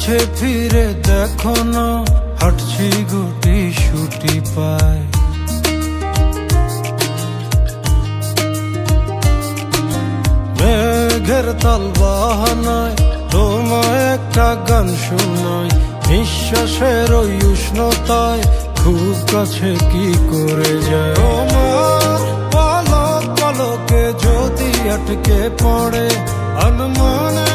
পিছে ফিরে দেখো না, হাঁটছি গুটি সুটি পায়। মেঘের তাল বাহানায় তোমায় একটা গান শোনাই, নিঃশ্বাসের ওই উষ্ণতায় খুব কাছে কি করে যায়। তোমার পলক পলকে যদি আটকে পড়ে আনমনে